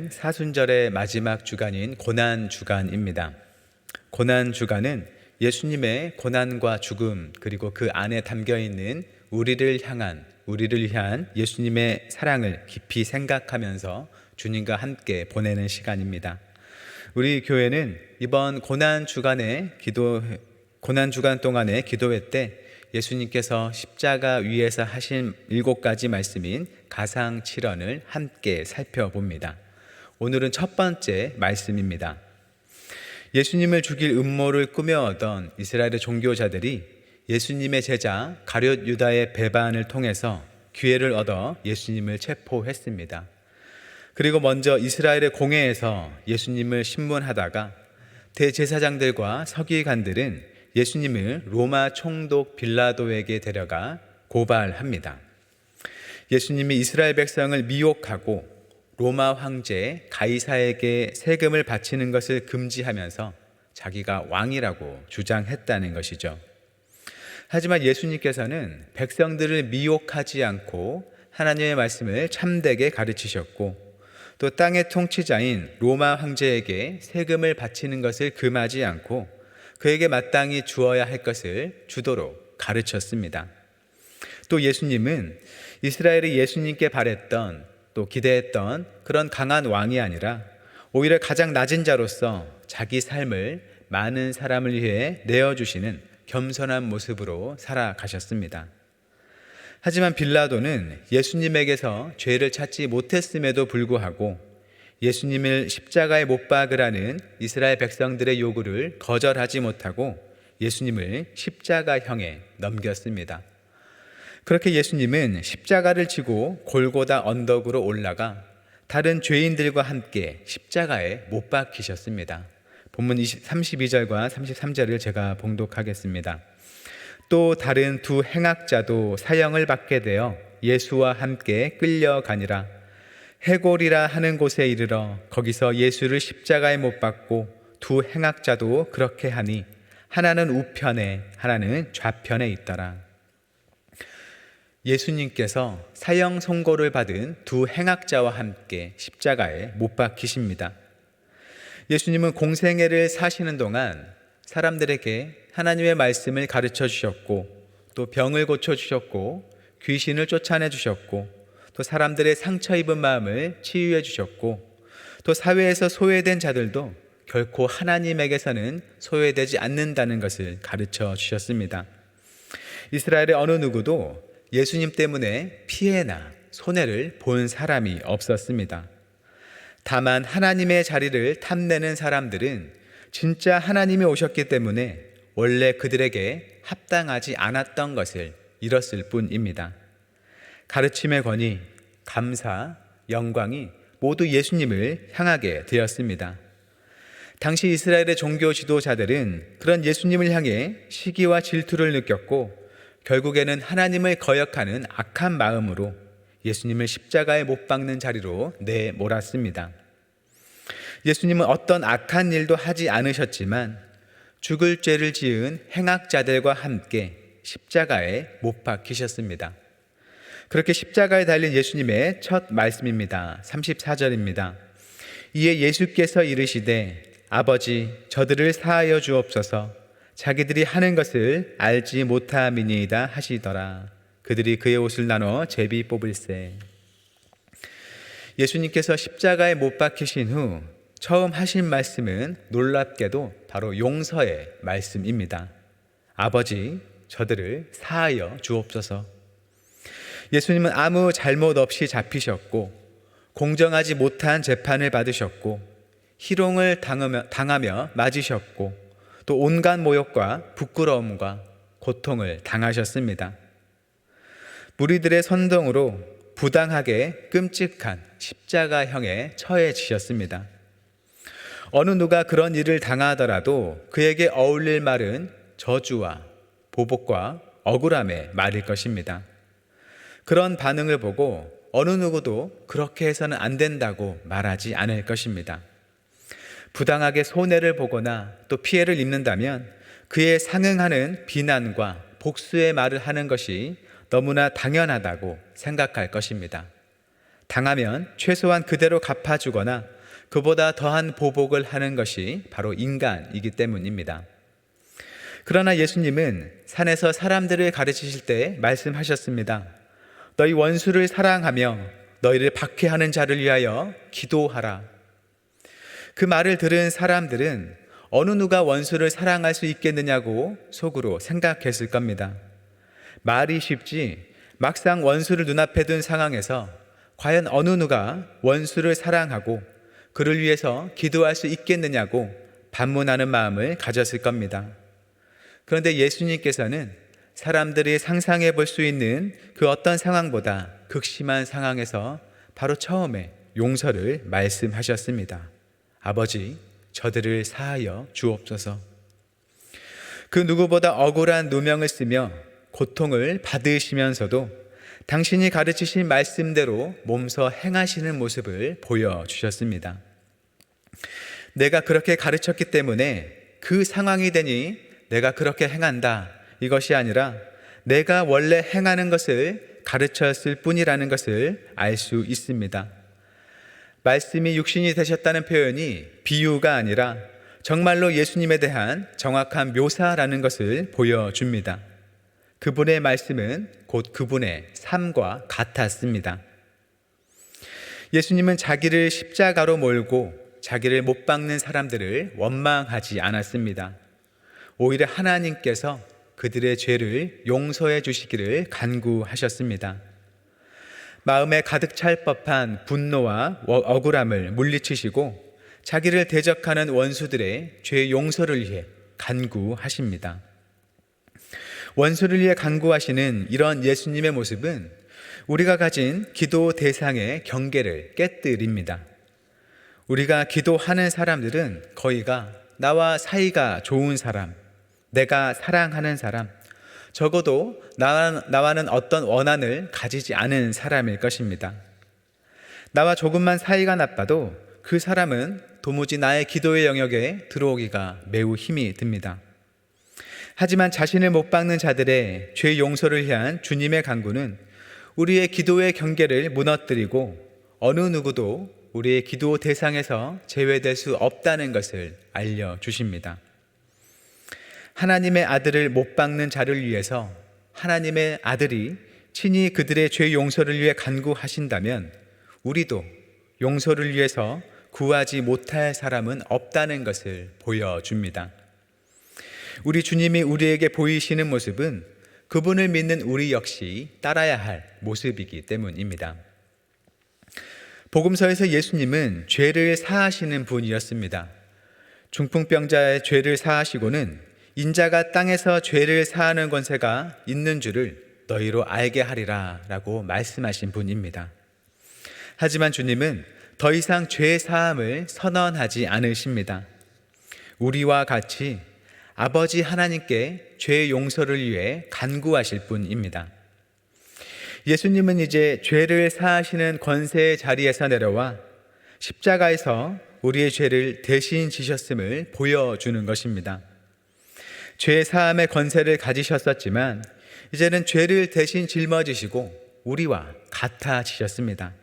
사순절의 마지막 주간인 고난주간입니다. 고난주간은 예수님의 고난과 죽음 그리고 그 안에 담겨있는 우리를 향한 예수님의 사랑을 깊이 생각하면서 주님과 함께 보내는 시간입니다. 우리 교회는 이번 고난주간 동안의 기도회 때 예수님께서 십자가 위에서 하신 7가지 말씀인 가상칠언을 함께 살펴봅니다. 오늘은 첫 번째 말씀입니다. 예수님을 죽일 음모를 꾸며오던 이스라엘의 종교자들이 예수님의 제자 가룟 유다의 배반을 통해서 기회를 얻어 예수님을 체포했습니다. 그리고 먼저 이스라엘의 공회에서 예수님을 신문하다가 대제사장들과 서기관들은 예수님을 로마 총독 빌라도에게 데려가 고발합니다. 예수님이 이스라엘 백성을 미혹하고 로마 황제 가이사에게 세금을 바치는 것을 금지하면서 자기가 왕이라고 주장했다는 것이죠. 하지만 예수님께서는 백성들을 미혹하지 않고 하나님의 말씀을 참되게 가르치셨고 또 땅의 통치자인 로마 황제에게 세금을 바치는 것을 금하지 않고 그에게 마땅히 주어야 할 것을 주도록 가르쳤습니다. 또 예수님은 이스라엘이 예수님께 바랬던 또 기대했던 그런 강한 왕이 아니라 오히려 가장 낮은 자로서 자기 삶을 많은 사람을 위해 내어주시는 겸손한 모습으로 살아가셨습니다. 하지만 빌라도는 예수님에게서 죄를 찾지 못했음에도 불구하고 예수님을 십자가에 못 박으라는 이스라엘 백성들의 요구를 거절하지 못하고 예수님을 십자가형에 넘겼습니다. 그렇게 예수님은 십자가를 지고 골고다 언덕으로 올라가 다른 죄인들과 함께 십자가에 못 박히셨습니다. 본문 32절과 33절을 제가 봉독하겠습니다. 또 다른 두 행악자도 사형을 받게 되어 예수와 함께 끌려가니라. 해골이라 하는 곳에 이르러 거기서 예수를 십자가에 못 박고 두 행악자도 그렇게 하니 하나는 우편에 하나는 좌편에 있더라. 예수님께서 사형 선고를 받은 두 행악자와 함께 십자가에 못 박히십니다. 예수님은 공생애를 사시는 동안 사람들에게 하나님의 말씀을 가르쳐 주셨고 또 병을 고쳐 주셨고 귀신을 쫓아내 주셨고 또 사람들의 상처 입은 마음을 치유해 주셨고 또 사회에서 소외된 자들도 결코 하나님에게서는 소외되지 않는다는 것을 가르쳐 주셨습니다. 이스라엘의 어느 누구도 예수님 때문에 피해나 손해를 본 사람이 없었습니다. 다만 하나님의 자리를 탐내는 사람들은 진짜 하나님이 오셨기 때문에 원래 그들에게 합당하지 않았던 것을 잃었을 뿐입니다. 가르침의 권위, 감사, 영광이 모두 예수님을 향하게 되었습니다. 당시 이스라엘의 종교 지도자들은 그런 예수님을 향해 시기와 질투를 느꼈고 결국에는 하나님을 거역하는 악한 마음으로 예수님을 십자가에 못 박는 자리로 내몰았습니다. 예수님은 어떤 악한 일도 하지 않으셨지만 죽을 죄를 지은 행악자들과 함께 십자가에 못 박히셨습니다. 그렇게 십자가에 달린 예수님의 첫 말씀입니다. 34절입니다. 이에 예수께서 이르시되 아버지 저들을 사하여 주옵소서 자기들이 하는 것을 알지 못함이니이다 하시더라. 그들이 그의 옷을 나눠 제비 뽑을세. 예수님께서 십자가에 못 박히신 후 처음 하신 말씀은 놀랍게도 바로 용서의 말씀입니다. 아버지 저들을 사하여 주옵소서. 예수님은 아무 잘못 없이 잡히셨고 공정하지 못한 재판을 받으셨고 희롱을 당하며 맞으셨고 또 온갖 모욕과 부끄러움과 고통을 당하셨습니다. 무리들의 선동으로 부당하게 끔찍한 십자가형에 처해지셨습니다. 어느 누가 그런 일을 당하더라도 그에게 어울릴 말은 저주와 보복과 억울함의 말일 것입니다. 그런 반응을 보고 어느 누구도 그렇게 해서는 안 된다고 말하지 않을 것입니다. 부당하게 손해를 보거나 또 피해를 입는다면 그에 상응하는 비난과 복수의 말을 하는 것이 너무나 당연하다고 생각할 것입니다. 당하면 최소한 그대로 갚아주거나 그보다 더한 보복을 하는 것이 바로 인간이기 때문입니다. 그러나 예수님은 산에서 사람들을 가르치실 때 말씀하셨습니다. 너희 원수를 사랑하며 너희를 박해하는 자를 위하여 기도하라. 그 말을 들은 사람들은 어느 누가 원수를 사랑할 수 있겠느냐고 속으로 생각했을 겁니다. 말이 쉽지 막상 원수를 눈앞에 둔 상황에서 과연 어느 누가 원수를 사랑하고 그를 위해서 기도할 수 있겠느냐고 반문하는 마음을 가졌을 겁니다. 그런데 예수님께서는 사람들이 상상해 볼 수 있는 그 어떤 상황보다 극심한 상황에서 바로 처음에 용서를 말씀하셨습니다. 아버지, 저들을 사하여 주옵소서. 그 누구보다 억울한 누명을 쓰며 고통을 받으시면서도 당신이 가르치신 말씀대로 몸서 행하시는 모습을 보여주셨습니다. 내가 그렇게 가르쳤기 때문에 그 상황이 되니 내가 그렇게 행한다, 이것이 아니라 내가 원래 행하는 것을 가르쳤을 뿐이라는 것을 알 수 있습니다. 말씀이 육신이 되셨다는 표현이 비유가 아니라 정말로 예수님에 대한 정확한 묘사라는 것을 보여줍니다. 그분의 말씀은 곧 그분의 삶과 같았습니다. 예수님은 자기를 십자가로 몰고 자기를 못 박는 사람들을 원망하지 않았습니다. 오히려 하나님께서 그들의 죄를 용서해 주시기를 간구하셨습니다. 마음에 가득 찰 법한 분노와 억울함을 물리치시고 자기를 대적하는 원수들의 죄 용서를 위해 간구하십니다. 원수를 위해 간구하시는 이런 예수님의 모습은 우리가 가진 기도 대상의 경계를 깨뜨립니다. 우리가 기도하는 사람들은 거의가 나와 사이가 좋은 사람, 내가 사랑하는 사람, 적어도 나와는 어떤 원한을 가지지 않은 사람일 것입니다. 나와 조금만 사이가 나빠도 그 사람은 도무지 나의 기도의 영역에 들어오기가 매우 힘이 듭니다. 하지만 자신을 못 박는 자들의 죄 용서를 위한 주님의 간구는 우리의 기도의 경계를 무너뜨리고 어느 누구도 우리의 기도 대상에서 제외될 수 없다는 것을 알려주십니다. 하나님의 아들을 못 박는 자를 위해서 하나님의 아들이 친히 그들의 죄 용서를 위해 간구하신다면 우리도 용서를 위해서 구하지 못할 사람은 없다는 것을 보여줍니다. 우리 주님이 우리에게 보이시는 모습은 그분을 믿는 우리 역시 따라야 할 모습이기 때문입니다. 복음서에서 예수님은 죄를 사하시는 분이었습니다. 중풍병자의 죄를 사하시고는 인자가 땅에서 죄를 사하는 권세가 있는 줄을 너희로 알게 하리라 라고 말씀하신 분입니다. 하지만 주님은 더 이상 죄 사함을 선언하지 않으십니다. 우리와 같이 아버지 하나님께 죄 용서를 위해 간구하실 분입니다. 예수님은 이제 죄를 사하시는 권세의 자리에서 내려와 십자가에서 우리의 죄를 대신 지셨음을 보여주는 것입니다. 죄 사함의 권세를 가지셨었지만 이제는 죄를 대신 짊어지시고 우리와 같아지셨습니다.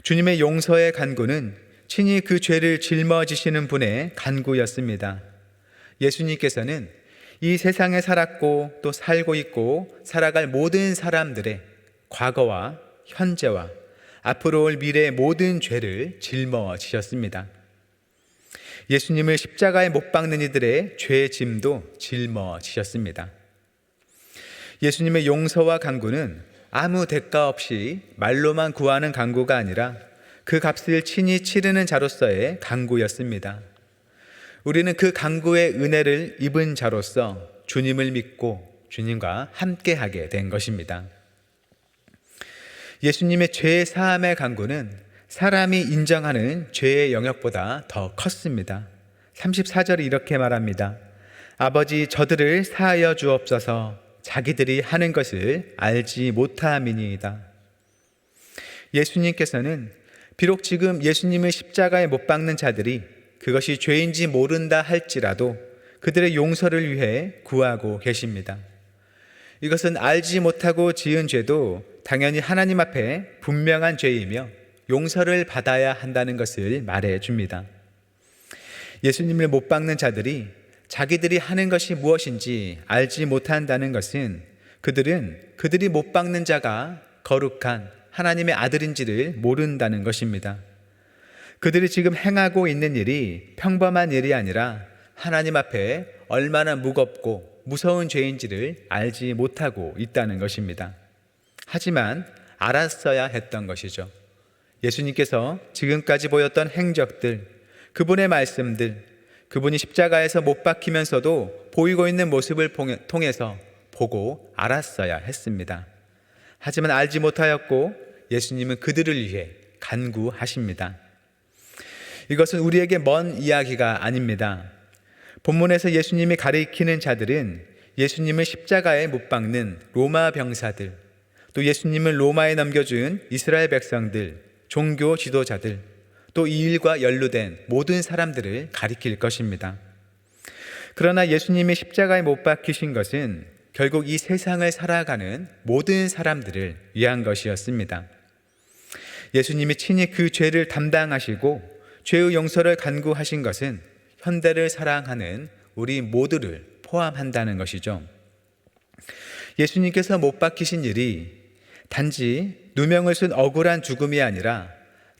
주님의 용서의 간구는 친히 그 죄를 짊어지시는 분의 간구였습니다. 예수님께서는 이 세상에 살았고 또 살고 있고 살아갈 모든 사람들의 과거와 현재와 앞으로 올 미래의 모든 죄를 짊어지셨습니다. 예수님을 십자가에 못 박는 이들의 죄의 짐도 짊어지셨습니다. 예수님의 용서와 간구는 아무 대가 없이 말로만 구하는 간구가 아니라 그 값을 친히 치르는 자로서의 간구였습니다. 우리는 그 간구의 은혜를 입은 자로서 주님을 믿고 주님과 함께하게 된 것입니다. 예수님의 죄 사함의 간구는 사람이 인정하는 죄의 영역보다 더 컸습니다. 34절에 이렇게 말합니다. 아버지, 저들을 사하여 주옵소서. 자기들이 하는 것을 알지 못함이니이다. 예수님께서는 비록 지금 예수님을 십자가에 못 박는 자들이 그것이 죄인지 모른다 할지라도 그들의 용서를 위해 구하고 계십니다. 이것은 알지 못하고 지은 죄도 당연히 하나님 앞에 분명한 죄이며 용서를 받아야 한다는 것을 말해 줍니다. 예수님을 못 박는 자들이 자기들이 하는 것이 무엇인지 알지 못한다는 것은 그들이 못 박는 자가 거룩한 하나님의 아들인지를 모른다는 것입니다. 그들이 지금 행하고 있는 일이 평범한 일이 아니라 하나님 앞에 얼마나 무겁고 무서운 죄인지를 알지 못하고 있다는 것입니다. 하지만 알았어야 했던 것이죠. 예수님께서 지금까지 보였던 행적들, 그분의 말씀들, 그분이 십자가에서 못 박히면서도 보이고 있는 모습을 통해서 보고 알았어야 했습니다. 하지만 알지 못하였고 예수님은 그들을 위해 간구하십니다. 이것은 우리에게 먼 이야기가 아닙니다. 본문에서 예수님이 가리키는 자들은 예수님을 십자가에 못 박는 로마 병사들, 또 예수님을 로마에 넘겨준 이스라엘 백성들, 종교 지도자들, 또 이 일과 연루된 모든 사람들을 가리킬 것입니다. 그러나 예수님이 십자가에 못 박히신 것은 결국 이 세상을 살아가는 모든 사람들을 위한 것이었습니다. 예수님이 친히 그 죄를 담당하시고 죄의 용서를 간구하신 것은 현대를 사랑하는 우리 모두를 포함한다는 것이죠. 예수님께서 못 박히신 일이 단지 누명을 쓴 억울한 죽음이 아니라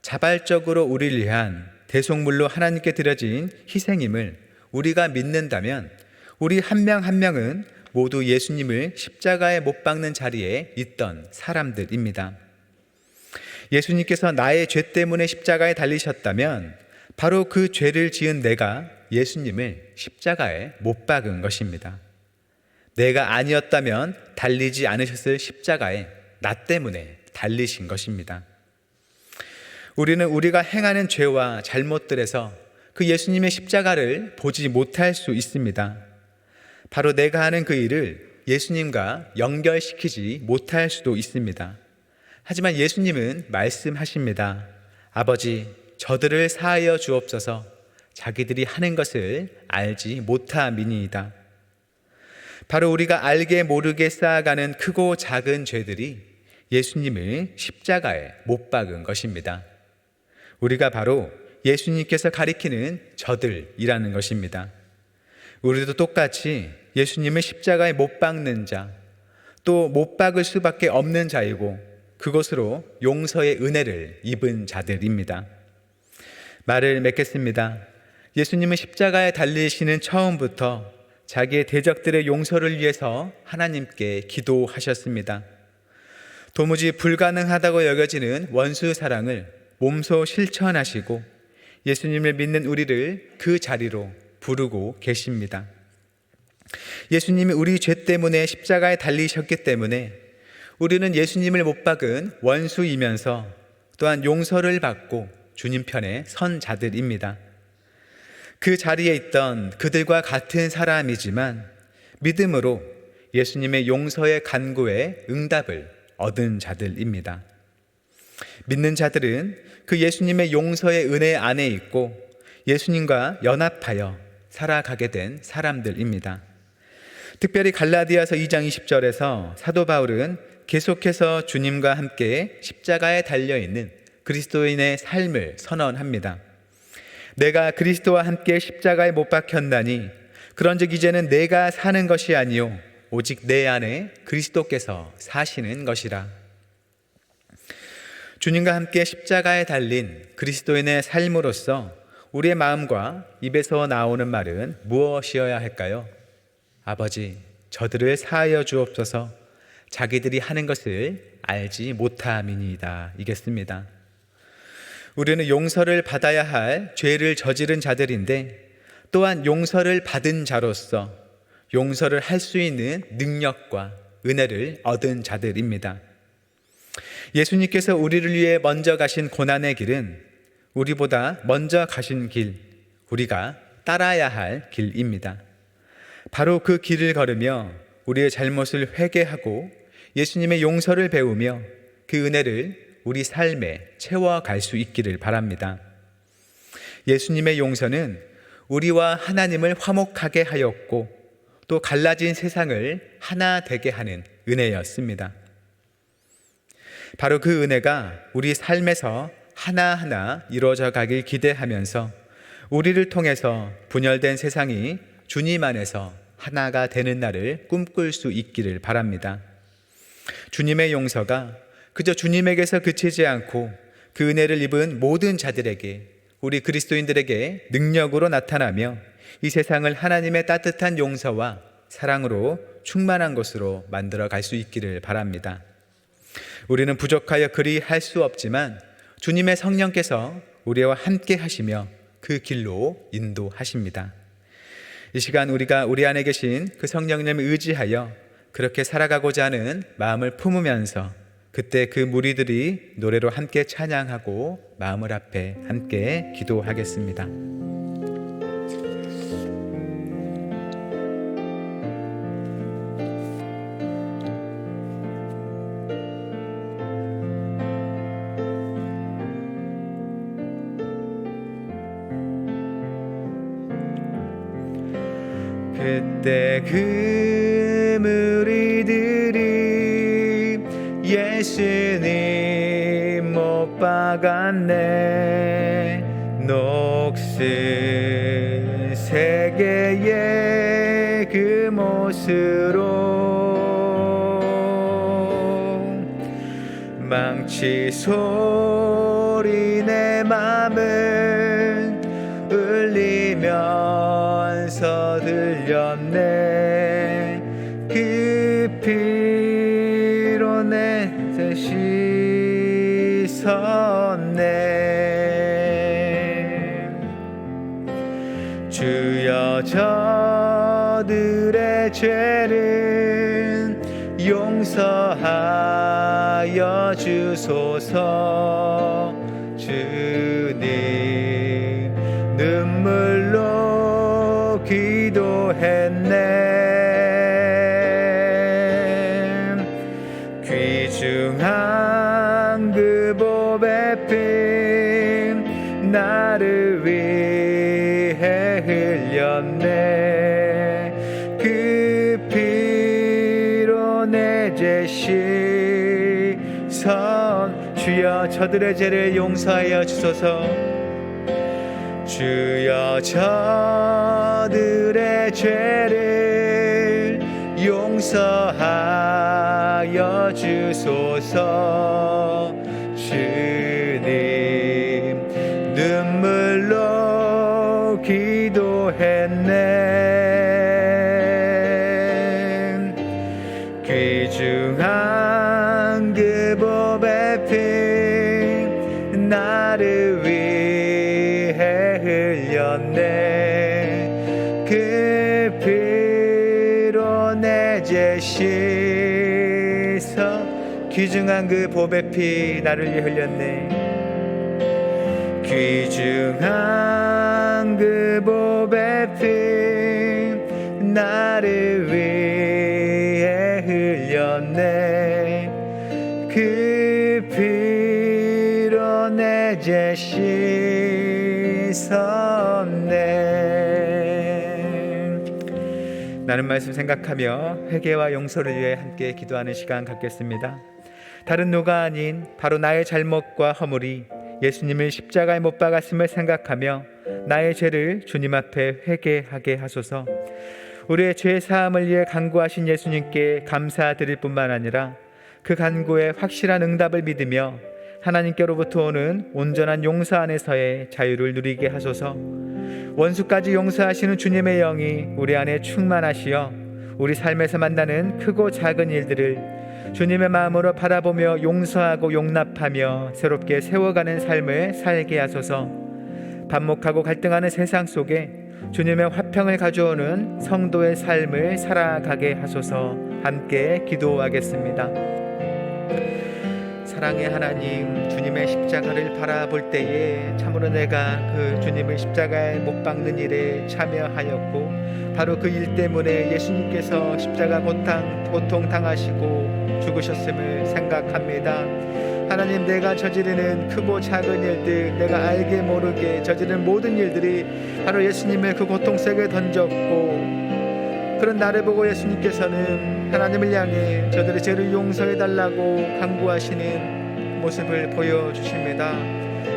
자발적으로 우리를 위한 대속물로 하나님께 드려진 희생임을 우리가 믿는다면 우리 한 명 한 명은 모두 예수님을 십자가에 못 박는 자리에 있던 사람들입니다. 예수님께서 나의 죄 때문에 십자가에 달리셨다면 바로 그 죄를 지은 내가 예수님을 십자가에 못 박은 것입니다. 내가 아니었다면 달리지 않으셨을 십자가에 나 때문에 달리신 것입니다. 우리는 우리가 행하는 죄와 잘못들에서 그 예수님의 십자가를 보지 못할 수 있습니다. 바로 내가 하는 그 일을 예수님과 연결시키지 못할 수도 있습니다. 하지만 예수님은 말씀하십니다. 아버지, 저들을 사하여 주옵소서. 자기들이 하는 것을 알지 못함이니이다. 바로 우리가 알게 모르게 쌓아가는 크고 작은 죄들이 예수님을 십자가에 못 박은 것입니다. 우리가 바로 예수님께서 가리키는 저들이라는 것입니다. 우리도 똑같이 예수님을 십자가에 못 박는 자, 또 못 박을 수밖에 없는 자이고 그것으로 용서의 은혜를 입은 자들입니다. 말을 맺겠습니다. 예수님은 십자가에 달리시는 처음부터 자기의 대적들의 용서를 위해서 하나님께 기도하셨습니다. 도무지 불가능하다고 여겨지는 원수 사랑을 몸소 실천하시고 예수님을 믿는 우리를 그 자리로 부르고 계십니다. 예수님이 우리 죄 때문에 십자가에 달리셨기 때문에 우리는 예수님을 못 박은 원수이면서 또한 용서를 받고 주님 편에 선 자들입니다. 그 자리에 있던 그들과 같은 사람이지만 믿음으로 예수님의 용서의 간구에 응답을 얻은 자들입니다. 믿는 자들은 그 예수님의 용서의 은혜 안에 있고 예수님과 연합하여 살아가게 된 사람들입니다. 특별히 갈라디아서 2장 20절에서 사도 바울은 계속해서 주님과 함께 십자가에 달려있는 그리스도인의 삶을 선언합니다. 내가 그리스도와 함께 십자가에 못 박혔나니 그런즉 이제는 내가 사는 것이 아니요 오직 내 안에 그리스도께서 사시는 것이라. 주님과 함께 십자가에 달린 그리스도인의 삶으로서 우리의 마음과 입에서 나오는 말은 무엇이어야 할까요? 아버지, 저들을 사하여 주옵소서. 자기들이 하는 것을 알지 못함이니이다. 이겠습니다. 우리는 용서를 받아야 할 죄를 저지른 자들인데 또한 용서를 받은 자로서 용서를 할 수 있는 능력과 은혜를 얻은 자들입니다. 예수님께서 우리를 위해 먼저 가신 고난의 길은 우리보다 먼저 가신 길, 우리가 따라야 할 길입니다. 바로 그 길을 걸으며 우리의 잘못을 회개하고 예수님의 용서를 배우며 그 은혜를 우리 삶에 채워갈 수 있기를 바랍니다. 예수님의 용서는 우리와 하나님을 화목하게 하였고 또 갈라진 세상을 하나 되게 하는 은혜였습니다. 바로 그 은혜가 우리 삶에서 하나하나 이루어져 가길 기대하면서 우리를 통해서 분열된 세상이 주님 안에서 하나가 되는 날을 꿈꿀 수 있기를 바랍니다. 주님의 용서가 그저 주님에게서 그치지 않고 그 은혜를 입은 모든 자들에게, 우리 그리스도인들에게 능력으로 나타나며 이 세상을 하나님의 따뜻한 용서와 사랑으로 충만한 것으로 만들어 갈 수 있기를 바랍니다. 우리는 부족하여 그리 할 수 없지만 주님의 성령께서 우리와 함께 하시며 그 길로 인도하십니다. 이 시간 우리가 우리 안에 계신 그 성령님을 의지하여 그렇게 살아가고자 하는 마음을 품으면서 그때 그 무리들이 노래로 함께 찬양하고 마음을 앞에 함께 기도하겠습니다. 그때 그 무리들이 예수님 못 박았네. 녹슨 세계의 그 못으로 망치 소리 내 맘을 울리면서 들렸네. 그 피로 내 죄 씻었네. 주여 저들의 죄를 용서하여 주소서. 주님 눈물로 기도했네. 귀중한 그 보배 피 나를 위해 흘렸네. 그 피로 내 죄 씻은. 주여 저들의 죄를 용서하여 주소서. 주여 저들의 죄를 용서하여 주소서. 주님 눈물로 기도했네. 귀중한 그 보배 피 나를 위해 흘렸네. 그 피로 내 죄 씻어. 귀중한 그 보배 피 나를 위해 흘렸네. 귀중한 그 보배 피 나를 위해 흘렸네. 그 피로 내 죄 씻었네. 나는 말씀 생각하며 회개와 용서를 위해 함께 기도하는 시간 갖겠습니다. 다른 누가 아닌 바로 나의 잘못과 허물이 예수님을 십자가에 못 박았음을 생각하며 나의 죄를 주님 앞에 회개하게 하소서. 우리의 죄 사함을 위해 간구하신 예수님께 감사드릴 뿐만 아니라 그 간구에 확실한 응답을 믿으며 하나님께로부터 오는 온전한 용서 안에서의 자유를 누리게 하소서. 원수까지 용서하시는 주님의 영이 우리 안에 충만하시어 우리 삶에서 만나는 크고 작은 일들을 주님의 마음으로 바라보며 용서하고 용납하며 새롭게 세워가는 삶을 살게 하소서. 반목하고 갈등하는 세상 속에 주님의 화평을 가져오는 성도의 삶을 살아가게 하소서. 함께 기도하겠습니다. 사랑의 하나님, 주님의 십자가를 바라볼 때에 참으로 내가 그 주님을 십자가에 못 박는 일에 참여하였고 바로 그 일 때문에 예수님께서 십자가 고통 당하시고 죽으셨음을 생각합니다. 하나님, 내가 저지르는 크고 작은 일들, 내가 알게 모르게 저지른 모든 일들이 바로 예수님의 그 고통 속에 던졌고, 그런 나를 보고 예수님께서는 하나님을 향해 저들의 죄를 용서해달라고 간구하시는 모습을 보여주십니다.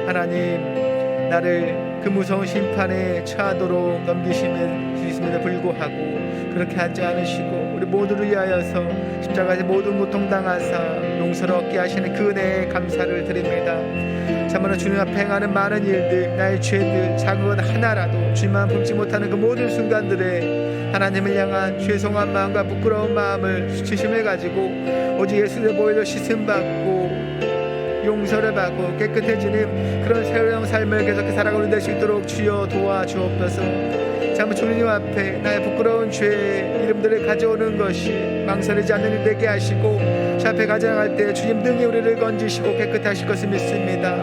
하나님, 나를 그 무서운 심판에 처하도록 넘기심에도 불구하고 그렇게 하지 않으시고 우리 모두를 위하여서 십자가에서 모든 고통 당하사 용서를 얻게 하시는 그 은혜에 감사를 드립니다. 참으로 주님 앞에 행하는 많은 일들, 나의 죄들, 작은 것 하나라도 주님만 품지 못하는 그 모든 순간들에 하나님을 향한 죄송한 마음과 부끄러운 마음을 수치심을 가지고 오직 예수의 보혈로 씻음받고 용서를 받고 깨끗해지는 그런 새로운 삶을 계속해 살아가는 될 수 있도록 주여 도와주옵소서. 참 주님 앞에 나의 부끄러운 죄의 이름들을 가져오는 것이 망설이지 않는 일 되게 하시고 주 앞에 가져나갈 때 주님 등에 우리를 건지시고 깨끗하실 것을 믿습니다.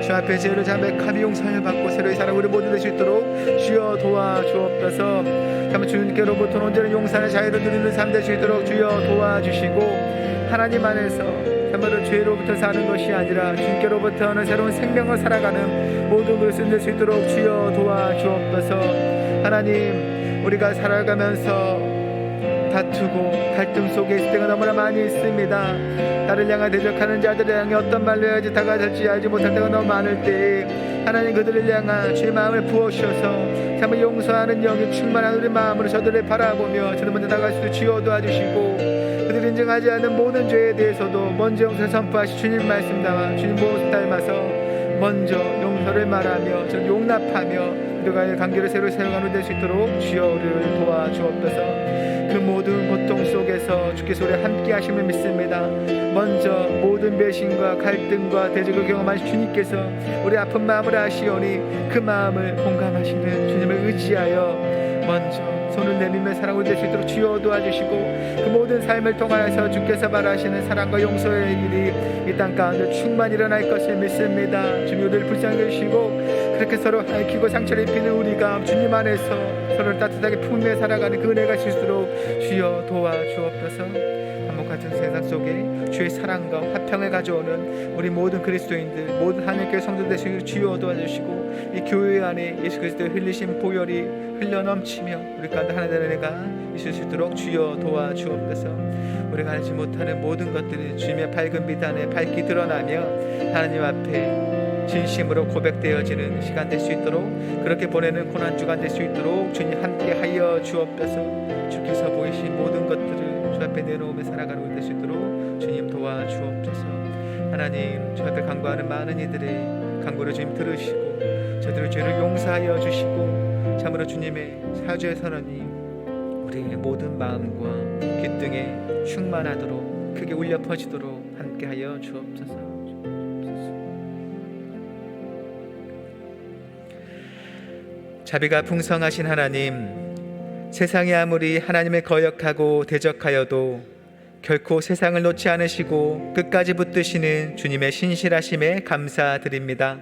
주 앞에 죄를 자백하며 용서를 받고 새로이 살아 우리 모두 될 수 있도록 주여 도와주옵소서. 참 주님께로부터 온전한 용서의 자유를 누리는 삶 될 수 있도록 주여 도와주시고 하나님 안에서 참으로 죄로부터 사는 것이 아니라 주님께로부터는 새로운 생명을 살아가는 모든 것을 낼 수 있도록 주여 도와주옵소서. 하나님, 우리가 살아가면서 다투고 갈등 속에 있을 때가 너무나 많이 있습니다. 나를 향해 대적하는 자들을 향해 어떤 말로 해야지 다가설지 알지 못할 때가 너무 많을 때에 하나님 그들을 향한 주의 마음을 부어주셔서 참 용서하는 영이 충만한 우리 마음으로 저들을 바라보며 저들 먼저 나갈 수 주여 도와주시고 그들이 인정하지 않는 모든 죄에 대해서도 먼저 용서를 선포하시 주님 말씀 담아 주님 모습 닮아서 먼저 용서를 말하며 저 용납하며 그들과의 관계를 새로 세워가는 될 수 있도록 주여 우리를 도와주옵소서. 그 모든 고통 속에서 주께서 우리 함께 하심을 믿습니다. 먼저 모든 배신과 갈등과 대적을 경험하신 주님께서 우리 아픈 마음을 아시오니 그 마음을 공감하시는 주님을 의지하여 먼저 손을 내밀며 사랑을 될 수 있도록 주여 도와주시고 그 모든 삶을 통하여서 주께서 바라시는 사랑과 용서의 일이 이 땅 가운데 충만히 일어날 것을 믿습니다. 주님 우리를 불쌍히 여기시고 그렇게 서로 핥히고 상처를 입히는 우리가 주님 안에서 서로를 따뜻하게 품며 살아가는 그 은혜가 있을수록 주여 도와주옵소서. 한번 같은 세상 속에 주의 사랑과 화평을 가져오는 우리 모든 그리스도인들 모든 하늘교회 성도들 되시길 주여 도와주시고 이 교회 안에 예수 그리스도의 흘리신 보혈이 흘러넘치며 우리 가운데 하나 되는 은혜가 있을 수 있도록 주여 도와주옵소서. 우리가 알지 못하는 모든 것들이 주님의 밝은 빛 안에 밝게 드러나며 하나님 앞에 진심으로 고백되어지는 시간 될 수 있도록 그렇게 보내는 고난 주간 될 수 있도록 주님 함께 하여 주옵소서. 주께서 보이신 모든 것들을 주 앞에 내놓으며 살아가는 우리 될 수 있도록 주님 도와주옵소서. 하나님 주 앞에 간구하는 많은 이들의 간구를 주님 들으시고 저들의 죄를 용서하여 주시고 참으로 주님의 사죄의 선언이 우리의 모든 마음과 귓등에 충만하도록 크게 울려 퍼지도록 함께하여 주옵소서. 자비가 풍성하신 하나님, 세상이 아무리 하나님을 거역하고 대적하여도 결코 세상을 놓지 않으시고 끝까지 붙드시는 주님의 신실하심에 감사드립니다.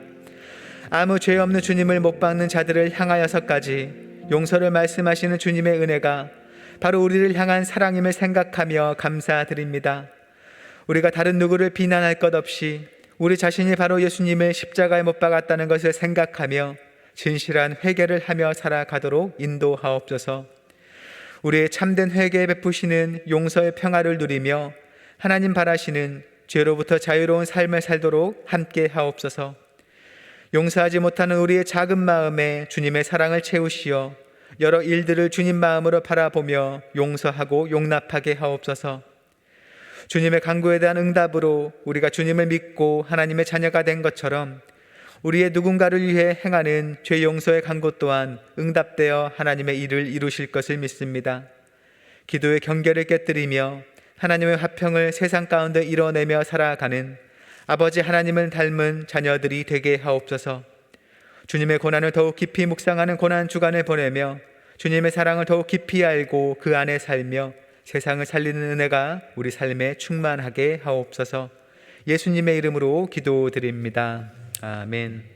아무 죄 없는 주님을 못 박는 자들을 향하여서까지 용서를 말씀하시는 주님의 은혜가 바로 우리를 향한 사랑임을 생각하며 감사드립니다. 우리가 다른 누구를 비난할 것 없이 우리 자신이 바로 예수님을 십자가에 못 박았다는 것을 생각하며 진실한 회개를 하며 살아가도록 인도하옵소서. 우리의 참된 회개에 베푸시는 용서의 평화를 누리며 하나님 바라시는 죄로부터 자유로운 삶을 살도록 함께 하옵소서. 용서하지 못하는 우리의 작은 마음에 주님의 사랑을 채우시어 여러 일들을 주님 마음으로 바라보며 용서하고 용납하게 하옵소서. 주님의 간구에 대한 응답으로 우리가 주님을 믿고 하나님의 자녀가 된 것처럼 우리의 누군가를 위해 행하는 죄 용서의 간구 또한 응답되어 하나님의 일을 이루실 것을 믿습니다. 기도의 경계를 깨뜨리며 하나님의 화평을 세상 가운데 이뤄내며 살아가는 아버지 하나님을 닮은 자녀들이 되게 하옵소서. 주님의 고난을 더욱 깊이 묵상하는 고난 주간을 보내며 주님의 사랑을 더욱 깊이 알고 그 안에 살며 세상을 살리는 은혜가 우리 삶에 충만하게 하옵소서. 예수님의 이름으로 기도드립니다. 아멘.